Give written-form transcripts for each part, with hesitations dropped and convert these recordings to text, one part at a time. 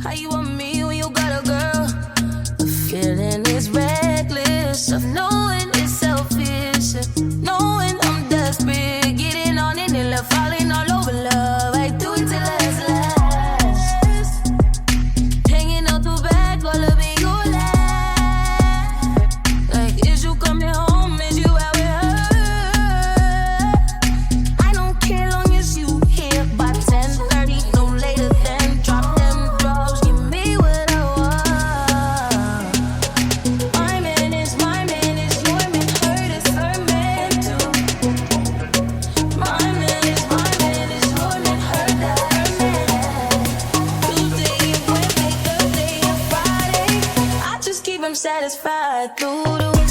How you want me when you got a girl? The feeling is reckless of knowing it's selfish, knowing I'm desperate, getting on it and left falling all over love. I do it till it's last, hanging out the back, all of it you laugh. Like, is you coming home? Is you out with her? I don't care long as you here by 10:30, no later than drop them drugs, give me what I want. My man is your man, hurt is her man too. My man is your man, hurt that her man. Tuesday and Wednesday, Thursday and Friday, I just keep him satisfied through the week.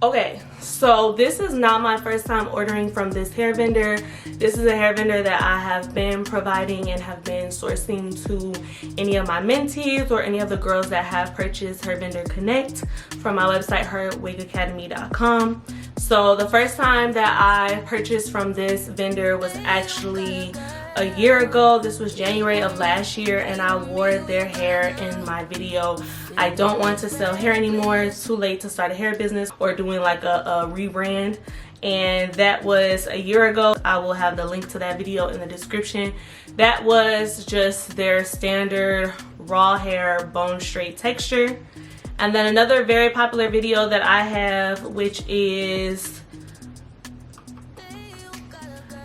Okay, so this is not my first time ordering from this hair vendor. This is a hair vendor that I have been providing and have been sourcing to any of my mentees or any of the girls that have purchased Hair Vendor Connect from my website, herwigacademy.com. So the first time that I purchased from this vendor was actually a year ago. This was January of last year, and I wore their hair in my video. I don't want to sell hair anymore. It's too late to start a hair business or doing like a rebrand, and that was a year ago. I will have the link to that video in the description. That was just their standard raw hair bone straight texture. And then another very popular video that I have, which is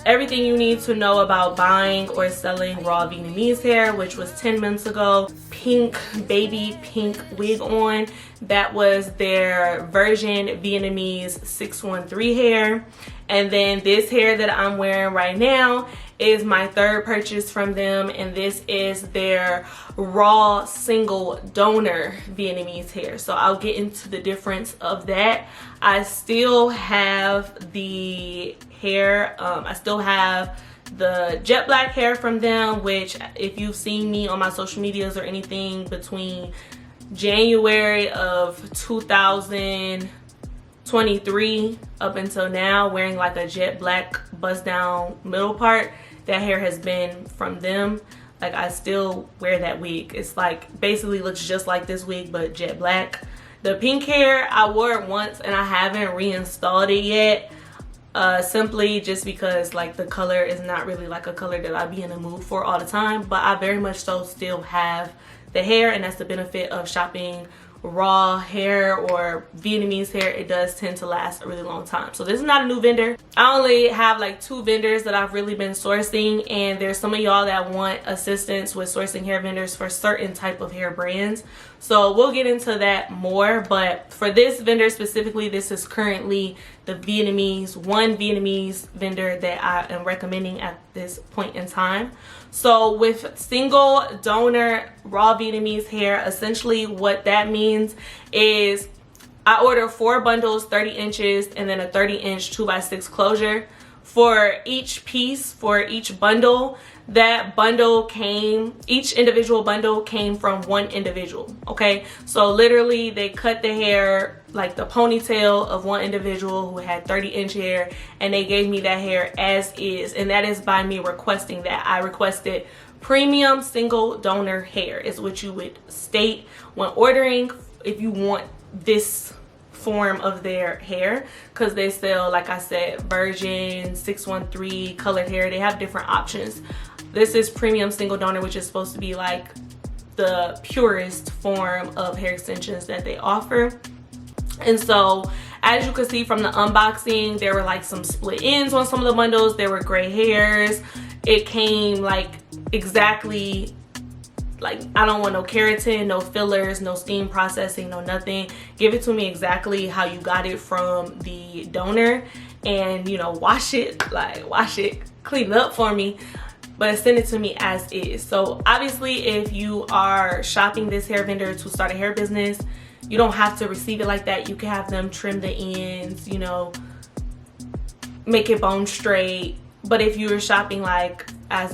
everything you need to know about buying or selling raw Vietnamese hair, which was 10 months ago. Pink, baby pink wig on. That was their version Vietnamese 613 hair. And then this hair that I'm wearing right now is my third purchase from them, and this is their raw single donor Vietnamese hair. So I'll get into the difference of that. I still have the hair, I still have the jet black hair from them, which if you've seen me on my social medias or anything between January of 2023 up until now, wearing like a jet black bust down middle part, that hair has been from them. Like, I still wear that wig. It's like basically looks just like this wig but jet black. The pink hair, I wore it once and I haven't reinstalled it yet, simply just because like the color is not really like a color that I'd be in the mood for all the time. But I very much so still have the hair, and that's the benefit of shopping raw hair or Vietnamese hair. It does tend to last a really long time. So this is not a new vendor. I only have like 2 vendors that I've really been sourcing, and there's some of y'all that want assistance with sourcing hair vendors for certain type of hair brands. So we'll get into that more, but for this vendor specifically, this is currently the one Vietnamese vendor that I am recommending at this point in time. So with single donor raw Vietnamese hair, essentially what that means is I order 4 bundles, 30 inches, and then a 30-inch 2x6 closure. For each piece, for each bundle, each individual bundle came from one individual, okay? So literally they cut the hair, like the ponytail of one individual who had 30-inch hair, and they gave me that hair as is, and that is by me requesting that. I requested premium single donor hair is what you would state when ordering if you want this form of their hair, because they sell, like I said, virgin, 613, colored hair. They have different options. This is premium single donor, which is supposed to be like the purest form of hair extensions that they offer. And so as you can see from the unboxing, there were like some split ends on some of the bundles. There were gray hairs. It came like exactly like, I don't want no keratin, no fillers, no steam processing, no nothing. Give it to me exactly how you got it from the donor, and you know, wash it, clean it up for me, but send it to me as is. So obviously, if you are shopping this hair vendor to start a hair business, you don't have to receive it like that. You can have them trim the ends, you know, make it bone straight. But if you're shopping like as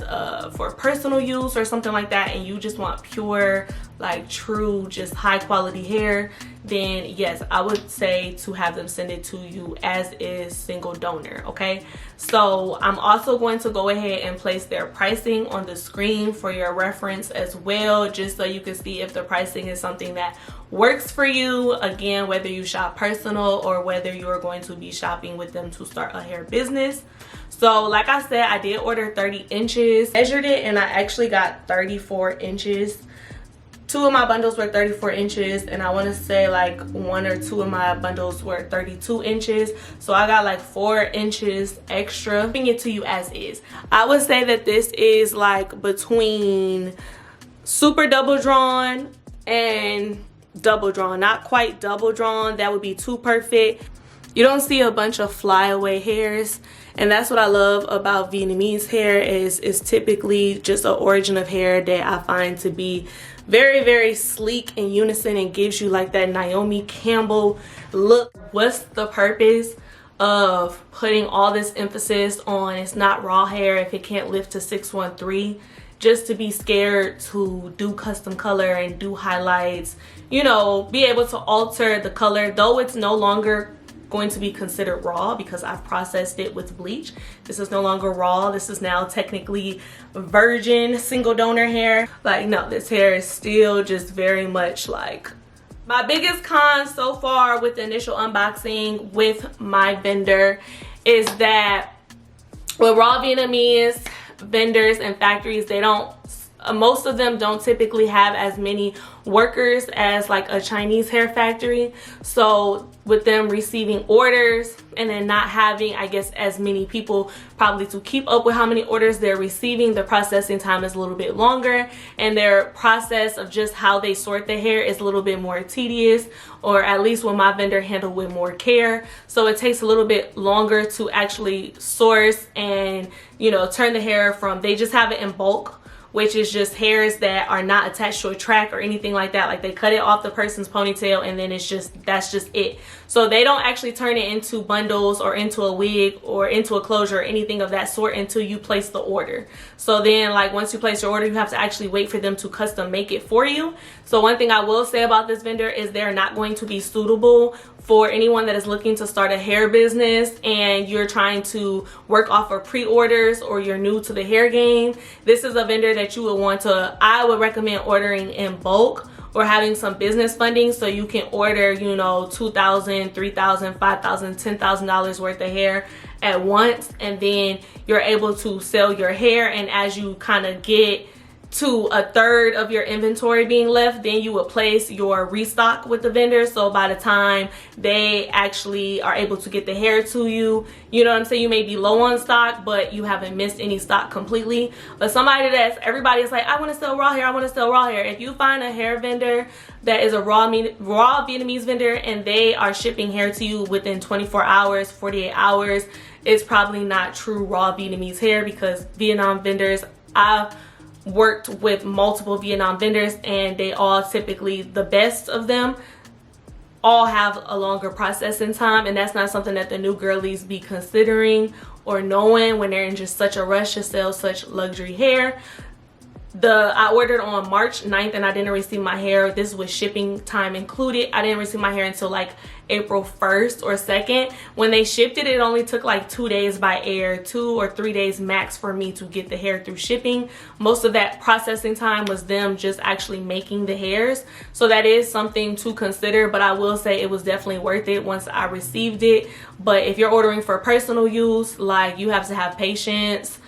for personal use or something like that, and you just want pure, like true, just high quality hair, then yes, I would say to have them send it to you as is, single donor. Okay, so I'm also going to go ahead and place their pricing on the screen for your reference as well, just so you can see if the pricing is something that works for you. Again, whether you shop personal or whether you're going to be shopping with them to start a hair business. So like I said, I did order 30 inches, measured it, and I actually got 34 inches. 2 of my bundles were 34 inches, and I want to say like 1 or 2 of my bundles were 32 inches. So I got like 4 inches extra. Bring it to you as is. I would say that this is like between super double drawn and double drawn. Not quite double drawn, that would be too perfect. You don't see a bunch of flyaway hairs, and that's what I love about Vietnamese hair. Is typically just an origin of hair that I find to be very, very sleek in unison and gives you like that Naomi Campbell look. What's the purpose of putting all this emphasis on it's not raw hair if it can't lift to 613? Just to be scared to do custom color and do highlights, you know, be able to alter the color, though it's no longer going to be considered raw because I've processed it with bleach. This is no longer raw. This is now technically virgin single donor hair. Like, no, this hair is still just very much like. My biggest con so far with the initial unboxing with my vendor is that with raw Vietnamese vendors and factories, they don't, most of them don't typically have as many workers as like a Chinese hair factory. So with them receiving orders and then not having, I guess, as many people probably to keep up with how many orders they're receiving, the processing time is a little bit longer, and their process of just how they sort the hair is a little bit more tedious, or at least what my vendor handled with more care. So it takes a little bit longer to actually source and, you know, turn the hair from, they just have it in bulk, which is just hairs that are not attached to a track or anything like that. Like, they cut it off the person's ponytail and then it's just, that's just it. So they don't actually turn it into bundles or into a wig or into a closure or anything of that sort until you place the order. So then, like, once you place your order, you have to actually wait for them to custom make it for you. So one thing I will say about this vendor is they're not going to be suitable for anyone that is looking to start a hair business and you're trying to work off of pre-orders, or you're new to the hair game. This is a vendor that you would want to, I would recommend ordering in bulk or having some business funding, so you can order, you know, $2,000, $3,000, $5,000, $10,000 worth of hair at once, and then you're able to sell your hair. And as you kind of get to a third of your inventory being left, then you would place your restock with the vendor. So by the time they actually are able to get the hair to you, you know what I'm saying, you may be low on stock, but you haven't missed any stock completely. But somebody that's, everybody's like, I want to sell raw hair, I want to sell raw hair. If you find a hair vendor that is a raw Vietnamese vendor and they are shipping hair to you within 24 hours, 48 hours, it's probably not true raw Vietnamese hair, because Vietnam vendors, I've worked with multiple Vietnam vendors and they all typically, the best of them, all have a longer processing time, and that's not something that the new girlies be considering or knowing when they're in just such a rush to sell such luxury hair. I ordered on March 9th and I didn't receive my hair. This was shipping time included. I didn't receive my hair until like April 1st or 2nd. When they shipped it, it only took like 2 days by air, 2 or 3 days max for me to get the hair through shipping. Most of that processing time was them just actually making the hairs. So that is something to consider, but I will say it was definitely worth it once I received it. But if you're ordering for personal use, like, you have to have patience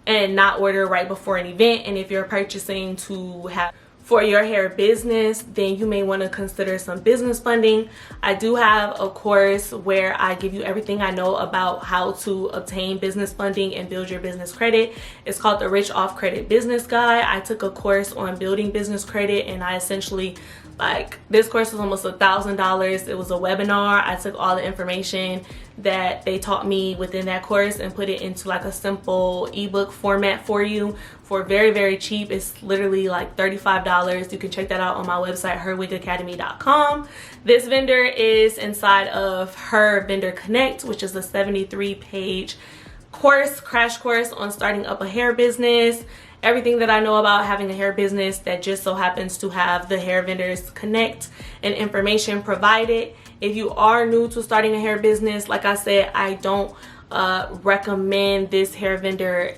and not order right before an event. And if you're purchasing to have for your hair business, then you may want to consider some business funding. I do have a course where I give you everything I know about how to obtain business funding and build your business credit. It's called the Rich Off Credit Business Guide. I took a course on building business credit, and I essentially, like, this course was almost $1,000. It was a webinar. I took all the information that they taught me within that course and put it into like a simple ebook format for you for very, very cheap. It's literally like $35. You can check that out on my website, herwigacademy.com. This vendor is inside of Her Vendor Connect, which is a 73-page crash course on starting up a hair business. Everything that I know about having a hair business that just so happens to have the Hair Vendors Connect and information provided. If you are new to starting a hair business, like I said, I don't recommend this hair vendor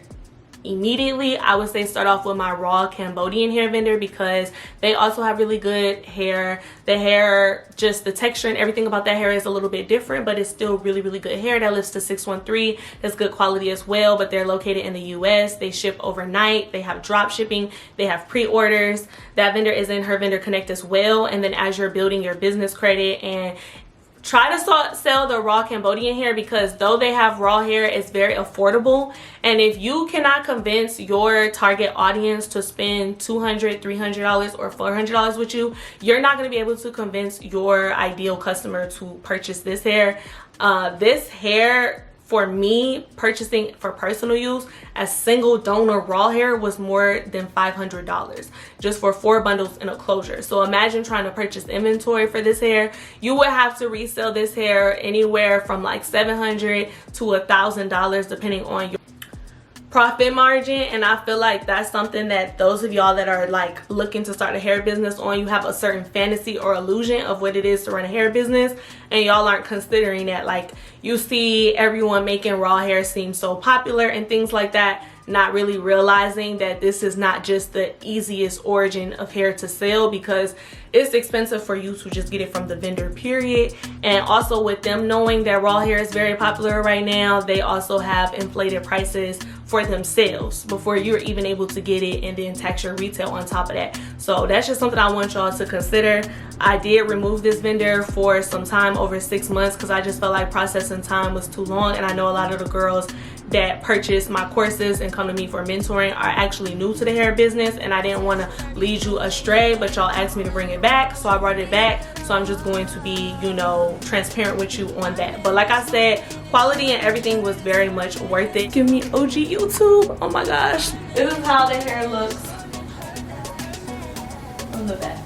immediately. I would say start off with my raw Cambodian hair vendor because they also have really good hair. The hair, just the texture and everything about that hair is a little bit different, but it's still really, really good hair. That lives to 613. That's good quality as well, but they're located in the US. They ship overnight. They have drop shipping. They have pre-orders. That vendor is in Her Vendor Connect as well. And then as you're building your business credit, and try to sell the raw Cambodian hair, because though they have raw hair, it's very affordable. And if you cannot convince your target audience to spend $200, $300, or $400 with you, you're not going to be able to convince your ideal customer to purchase this hair. This hair, for me, purchasing for personal use as single donor raw hair was more than $500 just for 4 bundles in a closure. So imagine trying to purchase inventory for this hair. You would have to resell this hair anywhere from like $700 to $1,000 depending on your profit margin. And I feel like that's something that those of y'all that are like looking to start a hair business on, you have a certain fantasy or illusion of what it is to run a hair business, and y'all aren't considering that. Like, you see everyone making raw hair seem so popular and things like that, not really realizing that this is not just the easiest origin of hair to sell, because it's expensive for you to just get it from the vendor, period. And also with them knowing that raw hair is very popular right now, they also have inflated prices for themselves before you're even able to get it, and then tax your retail on top of that. So that's just something I want y'all to consider. I did remove this vendor for some time, over 6 months, because I just felt like processing time was too long. And I know a lot of the girls that purchase my courses and come to me for mentoring are actually new to the hair business, and I didn't want to lead you astray, but y'all asked me to bring it back, so I brought it back. So I'm just going to be, you know, transparent with you on that. But like I said, quality and everything was very much worth it. Give me OG YouTube. Oh my gosh, this is how the hair looks on the back.